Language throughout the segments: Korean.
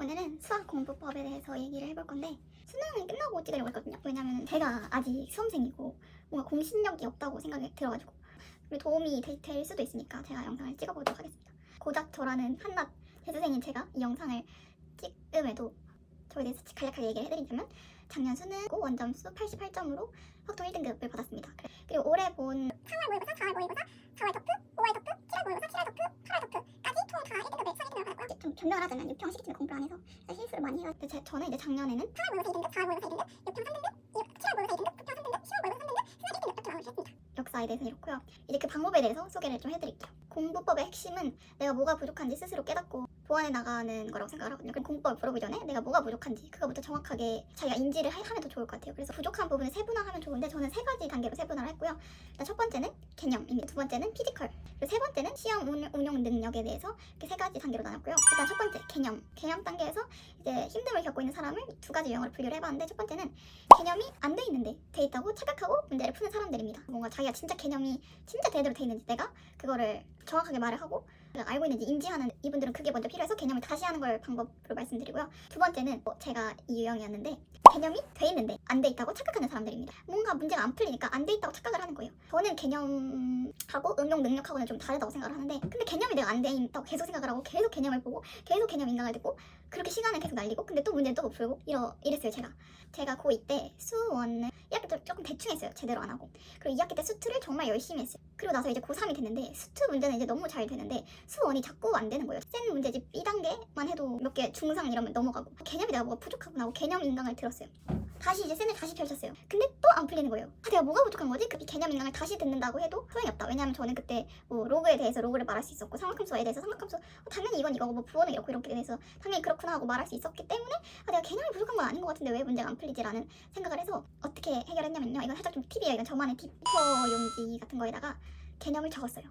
오늘은 수학 공부법에 대해서 얘기를 해볼 건데 수능이 끝나고 찍으려고 했거든요. 왜냐면 제가 아직 수험생이고 뭔가 공신력이 없다고 생각이 들어가지고 그리고 도움이 될 수도 있으니까 제가 영상을 찍어보도록 하겠습니다. 고작 저라는 한낱 재수생인 제가 이 영상을 찍음에도 저에 대해서 간략하게 얘기를 해드리자면 작년 수능 원점수 88점으로 확통 1등급을 받았습니다. 그리고 올해 본 3월 모의고사, 4월 모의고사, 4월 덕트, 5월 덕트, 7월 모의고사, 7월 덕트, 8월 덕트까지 총 다 1등급을 수학 1등급을 받았고요. 좀 변명을 하자면 6평 시기 때문에 공부를 안 해서 실수를 많이 해요. 저는 이제 작년에는 3월 모의고사 2등급, 4월 모의고사 2등급, 6평 3등급, 7월 모의고사 2등급, 9평 3등급, 10월 모의고사 3등급, 수학 1등급 덕트 나오게 했습니다. 역사에 대해서 이렇고요. 이제 그 방법에 대해서 소개를 좀 해드릴게요. 공부법의 핵심은 내가 뭐가 부족한지 스스로 깨닫고 보완해 나가는 거라고 생각을 하거든요. 그럼 공부법을 풀어보기 전에 내가 뭐가 부족한지 그거부터 정확하게 자기가 인지를 하면 더 좋을 것 같아요. 그래서 부족한 부분을 세분화하면 좋은데 저는 세 가지 단계로 세분화를 했고요. 일단 첫 번째는 개념입니다. 두 번째는 피지컬, 그리고 세 번째는 시험 운용 능력에 대해서 이렇게 세 가지 단계로 나눴고요. 일단 첫 번째 개념 단계에서 이제 힘듦을 겪고 있는 사람을 두 가지 유형으로 분류를 해봤는데, 첫 번째는 개념이 안 돼 있는데 돼 있다고 착각하고 문제를 푸는 사람들입니다. 뭔가 자기가 진짜 개념이 진짜 제대로 돼 있는지 내가 그거를 정확하게 말을 하고 알고 있는지 인지하는 이분들은 그게 먼저 필요해서 개념을 다시 하는 걸 방법으로 말씀드리고요. 두 번째는 제가 이 유형이었는데 개념이 돼 있는데 안 돼 있다고 착각하는 사람들입니다. 뭔가 문제가 안 풀리니까 안 돼 있다고 착각을 하는 거예요. 저는 개념하고 응용 능력하고는 좀 다르다고 생각을 하는데, 근데 개념이 내가 안 돼 있다고 계속 생각을 하고 계속 개념을 보고 계속 개념 인강을 듣고 그렇게 시간을 계속 날리고 근데 또 문제는 또 못 풀고 이랬어요. 제가 고2 때 수원을 1학기 때 조금 대충 했어요. 제대로 안 하고. 그리고 2학기 때 수투를 정말 열심히 했어요. 그리고 나서 이제 고3이 됐는데 수투 문제는 이제 너무 잘 되는데 수원이 자꾸 안 되는 거예요. 센 문제집 B단계만 해도 몇 개 중상 이러면 넘어가고 개념이 내가 뭐가 부족하구나 하고 개념 인강을 들었어요. 다시 이제 센을 다시 펼쳤어요. 근데 또 안 풀리는 거예요. 내가 뭐가 부족한 거지? 그 개념 인강을 다시 듣는다고 해도 소용이 없다. 왜냐면 저는 그때 뭐 로그에 대해서 로그를 말할 수 있었고 삼각함수에 대해서 삼각함수 당연히 이건 이거고 뭐 부호는 이렇게 돼서 당연히 그렇구나 하고 말할 수 있었기 때문에 내가 개념이 부족한 건 아닌 것 같은데 왜 문제가 안 풀리지라는 생각을 해서 어떻게 해결했냐면요. 이건 살짝 좀 팁이에요. 이건 저만의 팁. 용지 같은 거에다가 개념을 적었어요.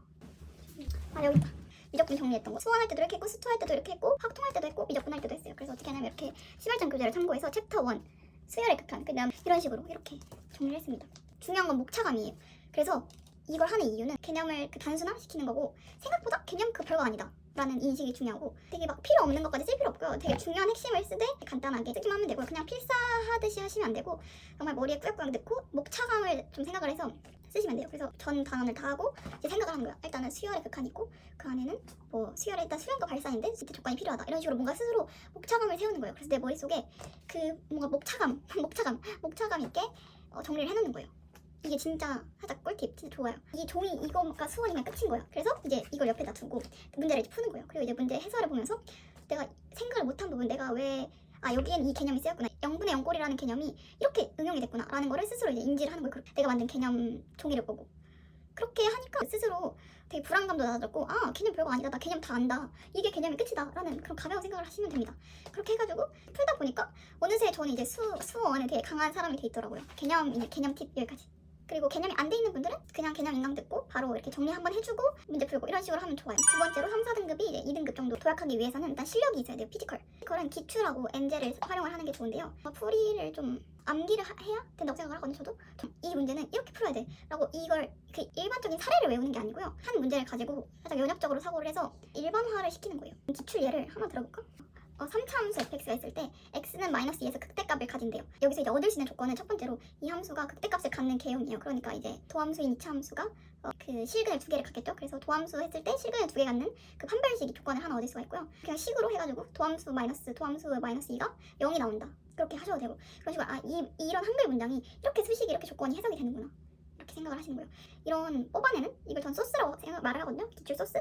여기 있다. 미적분 정리했던 거. 수원할 때도 이렇게 했고 수투할 때도 이렇게 했고 확통할 때도 했고 미적분할 때도 했어요. 그래서 어떻게 하냐면 이렇게 시발점 교재를 참고해서 챕터 1 수열의 극한 그다음 이런 식으로 이렇게 정리를 했습니다. 중요한 건 목차감이에요. 그래서 이걸 하는 이유는 개념을 단순화 시키는 거고 생각보다 개념 별거 아니다 라는 인식이 중요하고 되게 막 필요 없는 것까지 쓸 필요 없고요. 되게 중요한 핵심을 쓰되 간단하게 쓰기만 하면 되고요. 그냥 필사하듯이 하시면 안 되고 정말 머리에 꾸역꾸역 넣고 목차감을 좀 생각을 해서 쓰시면 돼요. 그래서 전 단원을 다 하고 이제 생각을 하는 거예요. 일단은 수열의 극한이 있고 그 안에는 뭐 수열에 일단 수렴과 발산인데 밑에 조건이 필요하다 이런 식으로 뭔가 스스로 목차감을 세우는 거예요. 그래서 내 머릿속에 그 뭔가 목차감 있게 정리를 해놓는 거예요. 이게 진짜 살짝 꿀팁, 진짜 좋아요. 이 종이 이거가 수원이면 끝인 거예요. 그래서 이제 이걸 옆에다 두고 문제를 이제 푸는 거예요. 그리고 이제 문제 해설을 보면서 내가 생각을 못한 부분, 내가 왜 여기엔 이 개념이 쓰였구나, 0분의 0꼴이라는 개념이 이렇게 응용이 됐구나 라는 거를 스스로 이제 인지를 하는 거예요. 내가 만든 개념 종이를 보고 그렇게 하니까 스스로 되게 불안감도 낮아졌고 개념 별거 아니다, 나 개념 다 안다, 이게 개념이 끝이다 라는 그런 가벼운 생각을 하시면 됩니다. 그렇게 해가지고 풀다 보니까 어느새 저는 이제 수원에 되게 강한 사람이 돼 있더라고요. 개념 팁 여기까지. 그리고 개념이 안 돼 있는 분들은 그냥 개념 인강 듣고 바로 이렇게 정리 한번 해주고 문제 풀고 이런 식으로 하면 좋아요. 두 번째로 3, 4등급이 이제 2등급 정도 도약하기 위해서는 일단 실력이 있어야 돼요. 피지컬은 기출하고 엔젤을 활용을 하는 게 좋은데요. 풀이를 좀 암기를 해야 된다고 생각을 하거든요. 저도 이 문제는 이렇게 풀어야 돼 라고 이걸 그 일반적인 사례를 외우는 게 아니고요. 한 문제를 가지고 살짝 연역적으로 사고를 해서 일반화를 시키는 거예요. 기출 예를 하나 들어볼까? 3차 함수 fx가 있을 때 x는 마이너스 2에서 극대값을 가진대요. 여기서 이제 얻을 수 있는 조건은 첫 번째로 이 함수가 극대값을 갖는 개형이에요. 그러니까 이제 도함수인 2차 함수가 그 실근을 2개를 갖겠죠. 그래서 도함수 했을 때 실근을 2개 갖는 그 판별식 조건을 하나 얻을 수가 있고요. 그냥 식으로 해가지고 도함수 마이너스 2가 0이 나온다. 그렇게 하셔도 되고 그런 식으로 이런 한글 문장이 이렇게 수식이 이렇게 조건이 해석이 되는구나 이렇게 생각을 하시는 거예요. 이런 뽑아내는 이걸 전 소스라고 말을 하거든요. 기출 소스.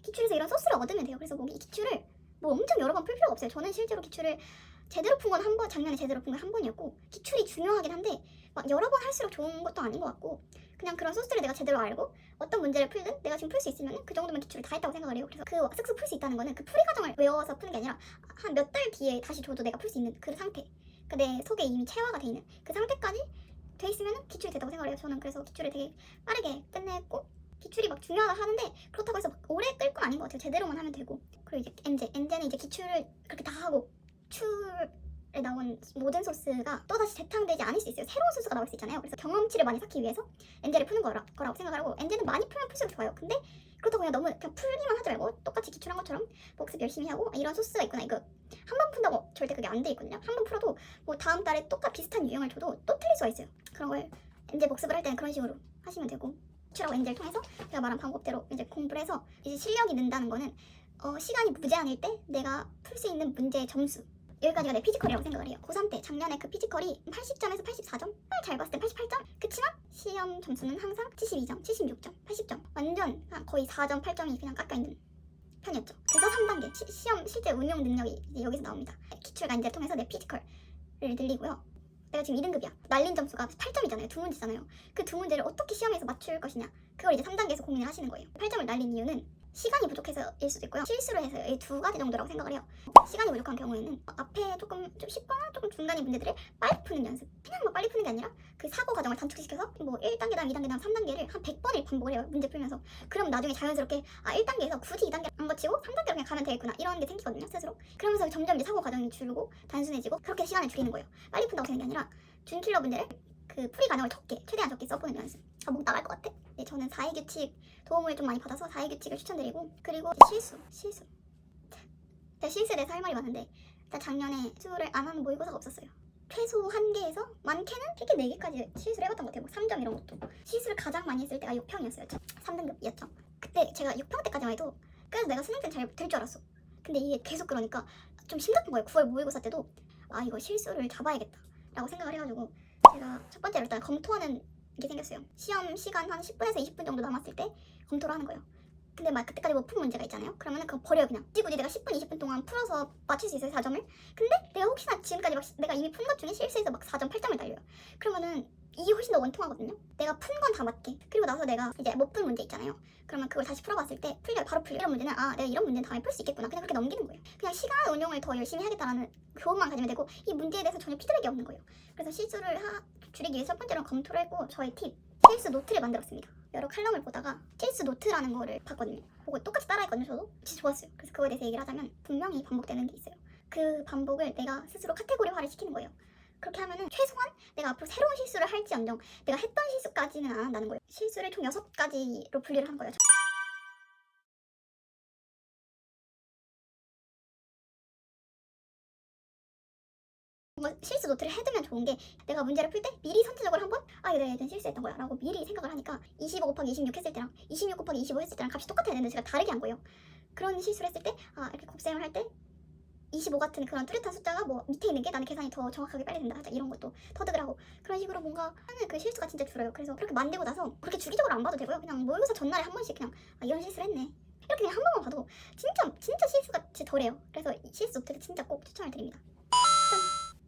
기출에서 이런 소스를 얻으면 돼요. 그래서 이 기출을 뭐 엄청 여러 번 풀 필요가 없어요. 저는 실제로 기출을 제대로 푼 건 한 번, 작년에 제대로 푼 건 한 번이었고 기출이 중요하긴 한데 막 여러 번 할수록 좋은 것도 아닌 것 같고 그냥 그런 소스를 내가 제대로 알고 어떤 문제를 풀든 내가 지금 풀 수 있으면 그 정도면 기출을 다 했다고 생각을 해요. 그래서 그 쓱쓱 풀 수 있다는 거는 그 풀이 과정을 외워서 푸는 게 아니라 한 몇 달 뒤에 다시 줘도 내가 풀 수 있는 그 상태, 그러니까 내 속에 이미 체화가 돼 있는 그 상태까지 돼 있으면 기출이 됐다고 생각을 해요. 저는 그래서 기출을 되게 빠르게 끝냈고 기출이 막 중요하다 하는데 그렇다고 해서 막 오래 끌 건 아닌 것 같아요. 제대로만 하면 되고. 그리고 이제 엔제는 이제 기출을 그렇게 다 하고 출에 나온 모든 소스가 또다시 재탕되지 않을 수 있어요. 새로운 소스가 나올 수 있잖아요. 그래서 경험치를 많이 쌓기 위해서 엔제를 푸는 거라고 생각을 하고 엔제는 많이 풀면 풀수록 좋아요. 근데 그렇다고 그냥 너무 그냥 풀기만 하지 말고 똑같이 기출한 것처럼 복습 열심히 하고 이런 소스가 있구나. 이거 한 번 푼다고 절대 그게 안 돼 있거든요. 한 번 풀어도 뭐 다음 달에 똑같 비슷한 유형을 줘도 또 틀릴 수가 있어요. 그런 걸 이제 복습을 할 때는 그런 식으로 하시면 되고, 기출하고 엔젤 통해서 제가 말한 방법대로 이제 공부를 해서 이제 실력이 는다는 거는 시간이 무제한일 때 내가 풀 수 있는 문제의 점수, 여기까지가 내 피지컬이라고 생각을 해요. 고3 때 작년에 그 피지컬이 80점에서 84점? 잘 봤을 때 88점? 그치만 시험 점수는 항상 72점, 76점, 80점, 완전 거의 4점, 8점이 그냥 깎여있는 편이었죠. 그래서 3단계 시험 실제 운용 능력이 이제 여기서 나옵니다. 기출과 엔젤 통해서 내 피지컬을 늘리고요. 내가 지금 2등급이야. 날린 점수가 8점이잖아요. 두 문제잖아요. 그 두 문제를 어떻게 시험에서 맞출 것이냐, 그걸 이제 3단계에서 고민을 하시는 거예요. 8점을 날린 이유는 시간이 부족해서일 수도 있고요, 실수를 해서 이 두 가지 정도라고 생각을 해요. 시간이 부족한 경우에는 앞에 조금 좀 쉽거나 조금 중간의 문제들을 빨리 푸는 연습, 그냥 뭐 빨리 푸는 게 아니라 그 사고 과정을 단축시켜서 뭐 1단계 다음 2단계 다음 3단계를 한 100번을 반복을 해요. 문제 풀면서. 그럼 나중에 자연스럽게 1단계에서 굳이 2단계 안 거치고 3단계로 그냥 가면 되겠구나, 이런 게 생기거든요, 스스로. 그러면서 점점 이제 사고 과정이 줄고 단순해지고, 그렇게 시간을 줄이는 거예요. 빨리 푼다고 되는 게 아니라 준킬러 문제를 그 풀이 과정을 최대한 적게 써보는 연습. 목 나갈 것 같아? 네, 저는 4의 규칙 도움을 좀 많이 받아서 4의 규칙을 추천드리고, 그리고 실수. 제가 실수에 대해서 할 말이 많은데, 일단 작년에 실수를 안 하는 모의고사가 없었어요. 최소 1개에서 많게는 되게 4개까지 실수를 해봤던 것 같아요. 뭐 3점 이런 것도. 실수를 가장 많이 했을 때가 6평이었어요. 3등급이었죠. 그때 제가 6평 때까지만 해도 그래서 내가 수능 때는 잘 될 줄 알았어. 근데 이게 계속 그러니까 좀 심각한 거예요. 9월 모의고사 때도 이거 실수를 잡아야겠다 라고 생각을 해가지고, 제가 첫 번째로 일단 검토하는 게 생겼어요. 시험 시간 한 10분에서 20분 정도 남았을 때 검토를 하는 거예요. 근데 막 그때까지 못 푼 문제가 있잖아요. 그러면은 그거 버려요. 그냥 굳이 내가 10분 20분 동안 풀어서 맞출 수 있어요, 4점을. 근데 내가 혹시나 지금까지 막 내가 이미 푼 것 중에 실수해서 막 4점 8점을 달려요. 그러면은 이게 훨씬 더 원통하거든요. 내가 푼 건 다 맞게, 그리고 나서 내가 이제 못 푼 문제 있잖아요. 그러면 그걸 다시 풀어봤을 때 바로 풀려. 이런 문제는 내가 이런 문제는 다음에 풀 수 있겠구나, 그냥 그렇게 넘기는 거예요. 그냥 시간 운용을 더 열심히 하겠다라는 교훈만 가지면 되고, 이 문제에 대해서 전혀 피드백이 없는 거예요. 그래서 실수를 줄이기 위해서 첫 번째로는 검토를 했고, 저의 팁, 실수 노트를 만들었습니다. 여러 칼럼을 보다가 실수 노트라는 거를 봤거든요. 보고 똑같이 따라했거든요. 저도 진짜 좋았어요. 그래서 그거에 대해서 얘기를 하자면, 분명히 반복되는 게 있어요. 그 반복을 내가 스스로 카테고리화를 시키는 거예요. 그렇게 하면은 최소한 내가 앞으로 새로운 실수를 할지언정 내가 했던 실수까지는 안 한다는 거예요. 실수를 총 6가지로 분류를 한 거예요. 실수 노트를 해두면 좋은 게, 내가 문제를 풀 때 미리 선제적으로 한번 이거 내가 예전에 실수했던 거야 라고 미리 생각을 하니까 25 곱하기 26 했을 때랑 26 곱하기 25 했을 때랑 값이 똑같아야 되는데 제가 다르게 한 거예요. 그런 실수를 했을 때 이렇게 곱셈을 할 때 25 같은 그런 뚜렷한 숫자가 뭐 밑에 있는 게 나는 계산이 더 정확하게 빨리 된다, 이런 것도 터득을 하고, 그런 식으로 뭔가 하는 그 실수가 진짜 줄어요. 그래서 그렇게 만들고 나서 그렇게 주기적으로 안 봐도 되고요. 그냥 모의고사 전날에 한 번씩 그냥 이런 실수를 했네 이렇게 그냥 한 번만 봐도 진짜 실수가 진짜 덜해요. 그래서 이 실수 노트를 진짜 꼭 추천을 드립니다.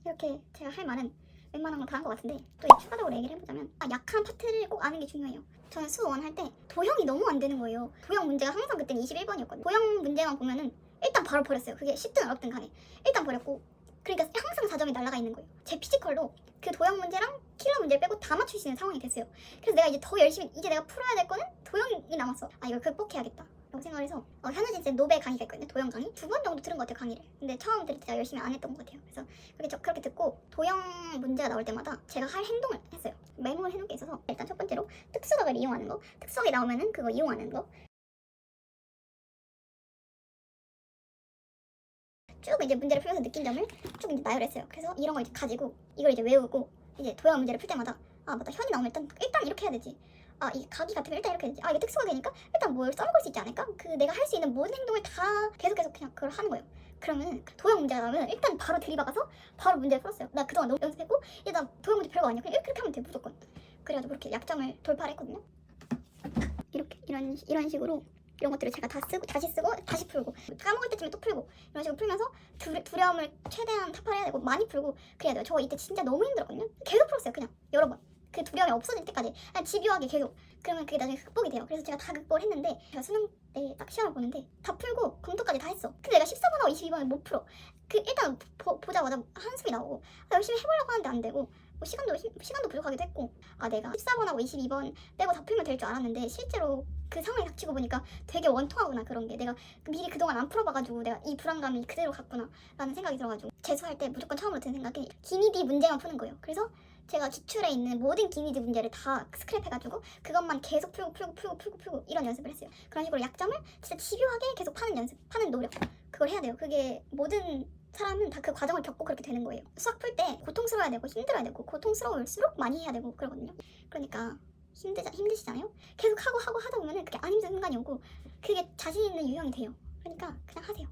이렇게 제가 할 말은 웬만한 건 다 한 것 같은데, 또 추가적으로 얘기를 해보자면 약한 파트를 꼭 아는 게 중요해요. 저는 수원 할 때 도형이 너무 안 되는 거예요. 도형 문제가 항상 그때는 21번이었거든요. 도형 문제만 보면은 일단 바로 버렸어요. 그게 쉽든 어렵든 간에 일단 버렸고, 그러니까 항상 4점이 날아가 있는 거예요. 제 피지컬도 그 도형 문제랑 킬러 문제 빼고 다 맞출 수 있는 상황이 됐어요. 그래서 내가 이제 더 열심히, 이제 내가 풀어야 될 거는 도형이 남았어. 이걸 극복해야겠다 라고 생각을 해서 현우진 쌤 노베 강의가 있거든요. 도형 강의 2번 정도 들은 것 같아요, 강의를. 근데 처음 들을 때 제가 열심히 안 했던 것 같아요. 그래서 그렇게 듣고 도형 문제가 나올 때마다 제가 할 행동을 했어요. 메모를 해놓은 게 있어서, 일단 첫 번째로 특수각을 이용하는 거, 특수각이 나오면은 그거 이용하는 거, 쭉 이제 문제를 풀면서 느낀 점을 쭉 이제 나열했어요. 그래서 이런 걸 이제 가지고 이걸 이제 외우고, 이제 도형 문제를 풀 때마다 맞다, 현이 나오면 일단 이렇게 해야 되지. 이 각이 같으면 일단 이렇게 해야 되지. 이게 특수가 되니까 일단 뭘 써먹을 수 있지 않을까? 그 내가 할 수 있는 모든 행동을 다 계속 그냥 그걸 하는 거예요. 그러면 도형 문제가 나오면 일단 바로 들이박아서 바로 문제를 풀었어요. 나 그동안 너무 연습했고, 나 도형 문제 별거 아니야. 그냥 이렇게 하면 돼, 무조건. 그래가지고 그렇게 약점을 돌파를 했거든요. 이렇게 이런 식으로 이런 것들을 제가 다 쓰고 다시 쓰고 다시 풀고, 까먹을 때쯤에 또 풀고, 이런 식으로 풀면서 두려움을 최대한 타파해야 되고 많이 풀고 그래야 돼요. 저 이때 진짜 너무 힘들었거든요. 계속 풀었어요. 그냥 여러 번. 그 두려움이 없어질 때까지 그냥 집요하게 계속. 그러면 그게 나중에 극복이 돼요. 그래서 제가 다 극복을 했는데, 제가 수능 때 딱 시험을 보는데 다 풀고 검토까지 다 했어. 근데 내가 14번하고 22번을 못 풀어. 일단 보자마자 한숨이 나오고, 열심히 해보려고 하는데 안 되고, 뭐 시간도 부족하기도 했고, 내가 14번하고 22번 빼고 다 풀면 될 줄 알았는데 실제로 그 상황이 닥치고 보니까 되게 원통하구나, 그런 게. 내가 미리 그동안 안 풀어봐가지고 내가 이 불안감이 그대로 갔구나 라는 생각이 들어가지고, 재수할 때 무조건 처음으로 드는 생각이 기니디 문제만 푸는 거예요. 그래서 제가 기출에 있는 모든 기니즈 문제를 다 스크랩해가지고 그것만 계속 풀고 이런 연습을 했어요. 그런 식으로 약점을 진짜 집요하게 계속 파는 연습, 파는 노력, 그걸 해야 돼요. 그게 모든 사람은 다 그 과정을 겪고 그렇게 되는 거예요. 수학 풀 때 고통스러워야 되고 힘들어야 되고 고통스러울수록 많이 해야 되고 그러거든요. 그러니까 힘드시잖아요? 계속 하고 하다 보면은 그게 안 힘든 순간이 오고 그게 자신 있는 유형이 돼요. 그러니까 그냥 하세요.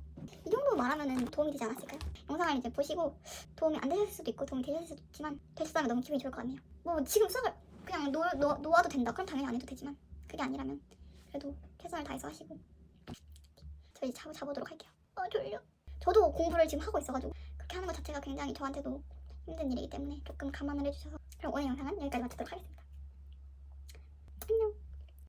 이 정도 말하면은 도움이 되지 않았을까요? 영상을 이제 보시고 도움이 안 되셨을 수도 있고 도움이 되셨을 수도 있지만 되셨다면 너무 기분이 좋을 것 같네요. 뭐 지금 수학을 그냥 놓아도 된다. 그럼 당연히 안 해도 되지만 그게 아니라면 그래도 최선을 다해서 하시고 저 이제 자보도록 할게요. 졸려. 저도 공부를 지금 하고 있어가지고 그렇게 하는 것 자체가 굉장히 저한테도 힘든 일이기 때문에 조금 감안을 해주셔서 그럼 오늘 영상은 여기까지 마치도록 하겠습니다.